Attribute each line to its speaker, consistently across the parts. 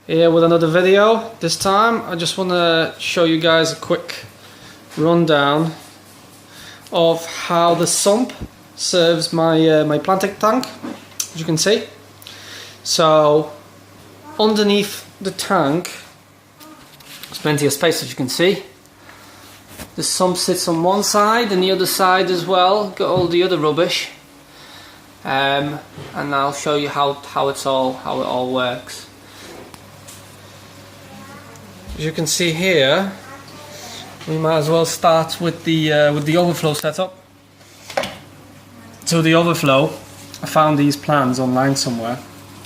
Speaker 1: Here with another video. This time I just want to show you guys a quick rundown of how the sump serves my my planting tank, as you can see. So underneath the tank there's plenty of space, as you can see. The sump sits on one side and the other side as well, got all the other rubbish. And I'll show you how it all works. As you can see here, we might as well start with the overflow setup. So the overflow, I found these plans online somewhere.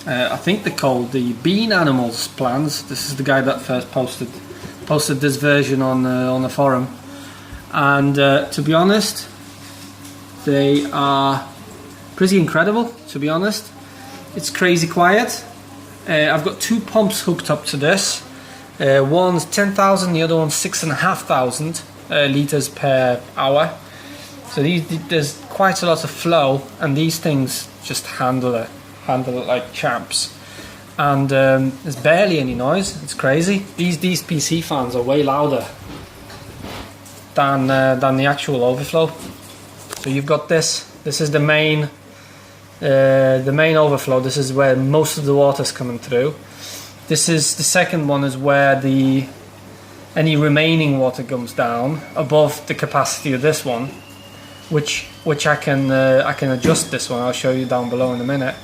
Speaker 1: I think they're called the Bean Animals plans. This is the guy that first posted this version on the forum, and to be honest, they are pretty incredible. To be honest, it's crazy quiet. I've got two pumps hooked up to this. One's 10,000, the other one's 6,500 liters per hour. So there's quite a lot of flow, and these things just handle it like champs. And there's barely any noise. It's crazy. These PC fans are way louder than the actual overflow. So you've got this. This is the main overflow. This is where most of the water's coming through. This is the second one, is where any remaining water comes down above the capacity of this one, which I can adjust this one. I'll show you down below in a minute.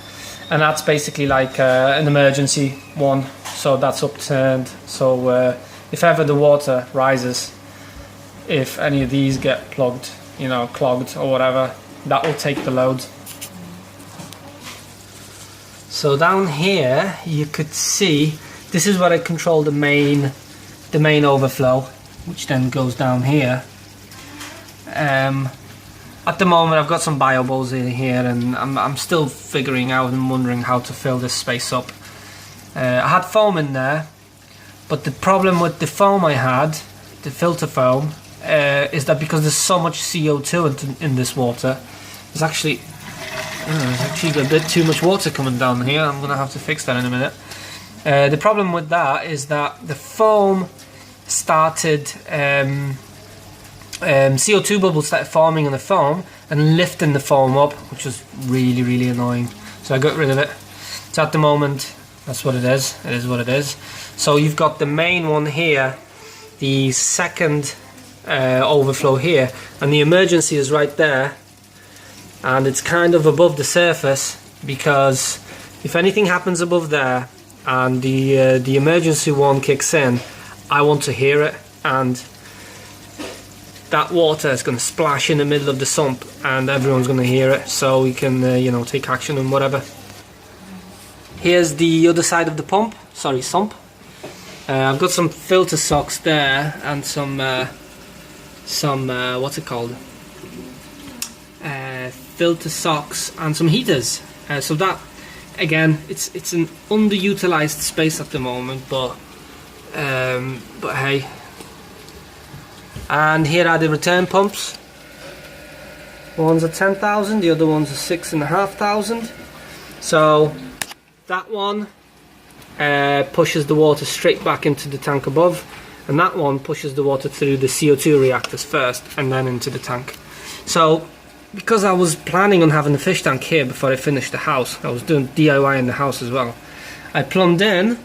Speaker 1: And that's basically like an emergency one, so that's upturned. So if ever the water rises, if any of these get plugged, clogged or whatever, that will take the load. So down here you could see this is where I control the main overflow, which then goes down here. At the moment I've got some bio bowls in here, and I'm still figuring out and wondering how to fill this space up. I had foam in there, but the problem with the foam I had, the filter foam, is that because there's so much CO2 in this water, there's actually a bit too much water coming down here. I'm gonna have to fix that in a minute. The problem with that is that the foam started CO2 bubbles started forming in the foam and lifting the foam up, which was really annoying. So I got rid of it. So at the moment, that's what it is. It is what it is. So you've got the main one here, the second overflow here, and the emergency is right there. And it's kind of above the surface, because if anything happens above there and the emergency one kicks in, I want to hear it, and that water is going to splash in the middle of the sump and everyone's going to hear it, so we can take action and whatever. Here's the other side of the sump. I've got some filter socks there and some what's it called? Filter socks and some heaters. So that, again, it's an underutilized space at the moment, but hey. And here are the return pumps. One's a 10,000, the other one's a 6,500. So that one pushes the water straight back into the tank above, and that one pushes the water through the CO2 reactors first and then into the tank. So because I was planning on having a fish tank here before I finished the house, I was doing DIY in the house as well, I plumbed in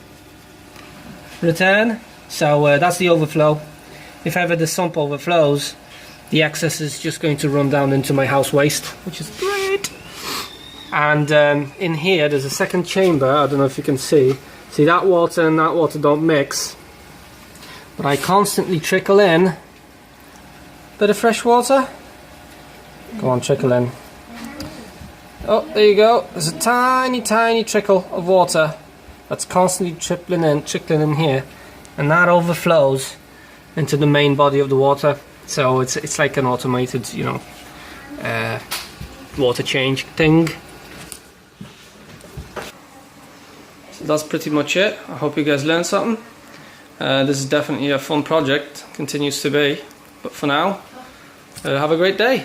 Speaker 1: return. So that's the overflow. If ever the sump overflows, the excess is just going to run down into my house waste, which is great. And in here there's a second chamber. I don't know if you can see that water and that water don't mix, but I constantly trickle in a bit of fresh water. Go on, trickle in. Oh, there you go. There's a tiny trickle of water that's constantly trickling in here, and that overflows into the main body of the water. So it's like an automated, water change thing. So that's pretty much it. I hope you guys learned something. This is definitely a fun project, continues to be. But for now, have a great day.